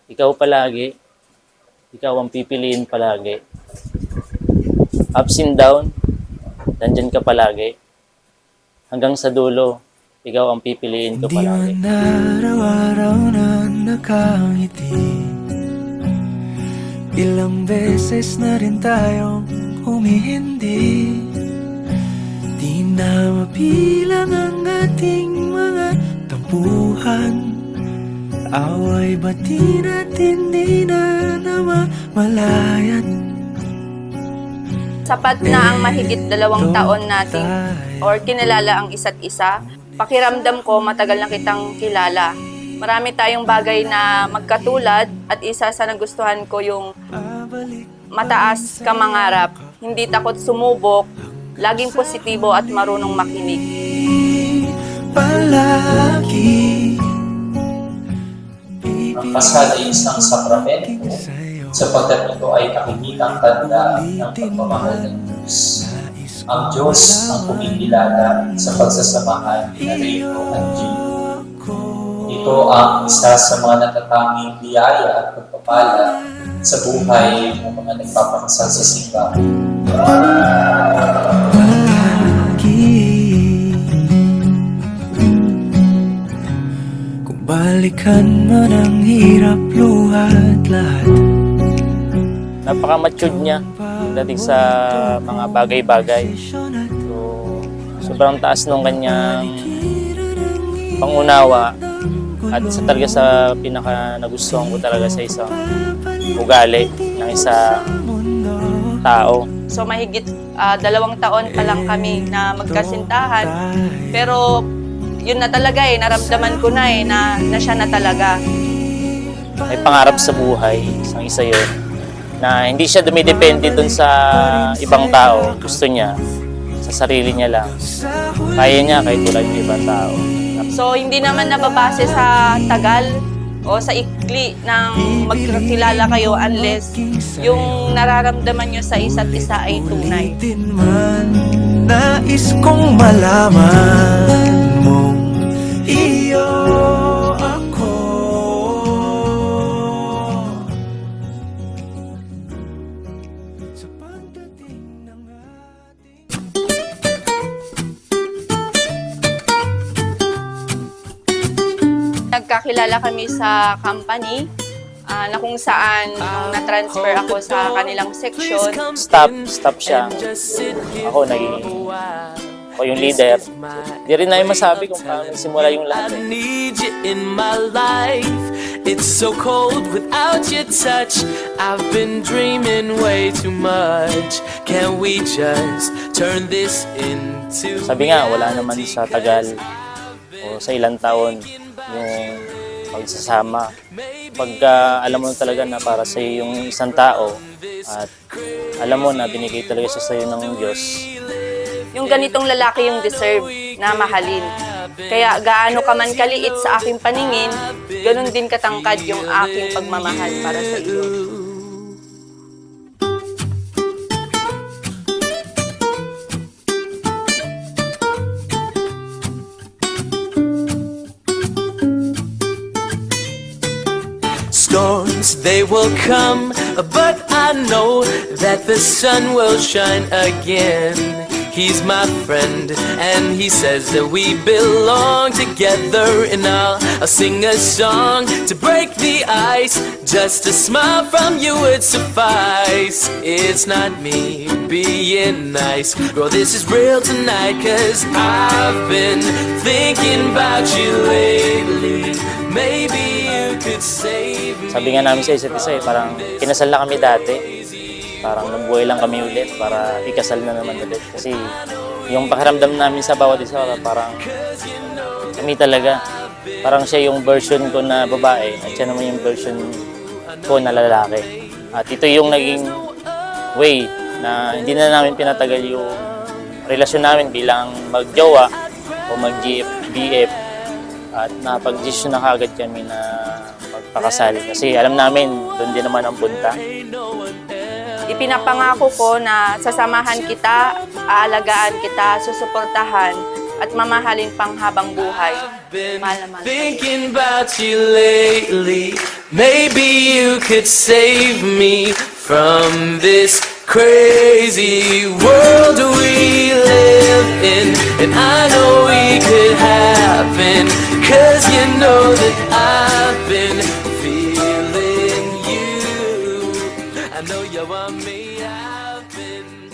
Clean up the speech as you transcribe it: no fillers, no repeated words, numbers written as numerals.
Ikaw palagi. Ikaw ang pipiliin palagi. Ups and down, nandyan ka palagi. Hanggang sa dulo, ikaw ang pipiliin ko palagi. Di man araw-araw na nakangiti, ilang beses na rin tayong humihindi. Di na mapilang ang ating mga tampuhan, away bati natin di na namamalayan. Sapat na ang mahigit 2 taon natin or kinilala ang isa't isa. Pakiramdam ko matagal na kitang kilala. Marami tayong bagay na magkatulad at isa sa nagustuhan ko yung mataas ka mangarap. Hindi takot sumubok, laging positibo at marunong makinig. Palagi Ang Paskal ay isang sakramento sapagkat ito ay nakikitang tanda ng pagmamahal ng Diyos. Ang Diyos ang kumikilala sa pagsasamahan ni Rito at Gino. Ito ang isa sa mga natatanging biyaya at pagpapala sa buhay ng mga nagpapakasal sa simbahan. Kung balikan man ang hirap, luhat lahat. Napaka-matured niya dating sa mga bagay-bagay. So, sobrang taas nung kanyang pangunawa at sa talaga sa pinaka nagustuhan ko talaga sa isang ugali ng isang tao. So mahigit 2 taon pa lang kami na magkasintahan. Pero yun na talaga naramdaman ko na na siya na talaga. May pangarap sa buhay, isang isa yun. Na hindi siya dumidepende dun sa ibang tao. Gusto niya, sa sarili niya lang. Kaya niya kahit wala yung ibang tao. So hindi naman nababase sa tagal o sa ikli ng magkakilala kayo unless yung nararamdaman nyo sa isa't isa ay tunay. Din man nais kong malaman mong iyo ako. Sa pagdating ng Nagkakilala kami sa company na kung saan nung na-transfer ako sa kanilang section. Stop siya. Ako yung leader. Di rin namin masabi kung paano simula yung lahat. I need you in my life. It's so cold without your touch. I've been dreaming way too much. Can we just turn this into Sabi nga, wala naman sa tagal o sa ilang taon yung pagsasama. Pagka alam mo talaga na para sa yung isang tao at alam mo na binigay talaga siya sa iyo ng Diyos. Yung ganitong lalaki yung deserve na mahalin. Kaya gaano ka man kaliit sa aking paningin, ganun din katangkad yung aking pagmamahal para sa iyo. Storms, they will come, but I know that the sun will shine again. He's my friend, and he says that we belong together, and I'll sing a song to break the ice. Just a smile from you would suffice. It's not me being nice, girl, this is real tonight, 'cause I've been thinking about you lately. Maybe you could save me. Sabi nga namin sa isa't isa parang kinasal na kami dati. Parang nabuhay lang kami ulit para ikasal na naman ulit. Kasi yung pakiramdam namin sa bawat isa parang kami talaga. Parang siya yung version ko na babae at siya naman yung version ko na lalaki. At ito yung naging way na hindi na namin pinatagal yung relasyon namin bilang magjowa o mag-BF. At napag-desisyon na kagad kami na magpakasal. Kasi alam namin, doon din naman ang punta. Ipinapangako ko na sasamahan kita, aalagaan kita, susuportahan, at mamahalin pang habang buhay. Mahal na mahal. Thinking about you lately. Maybe you could save me from this crazy world we live in. And I know we could happen, 'cause you know that I've been feeling you. I know you want me, I've been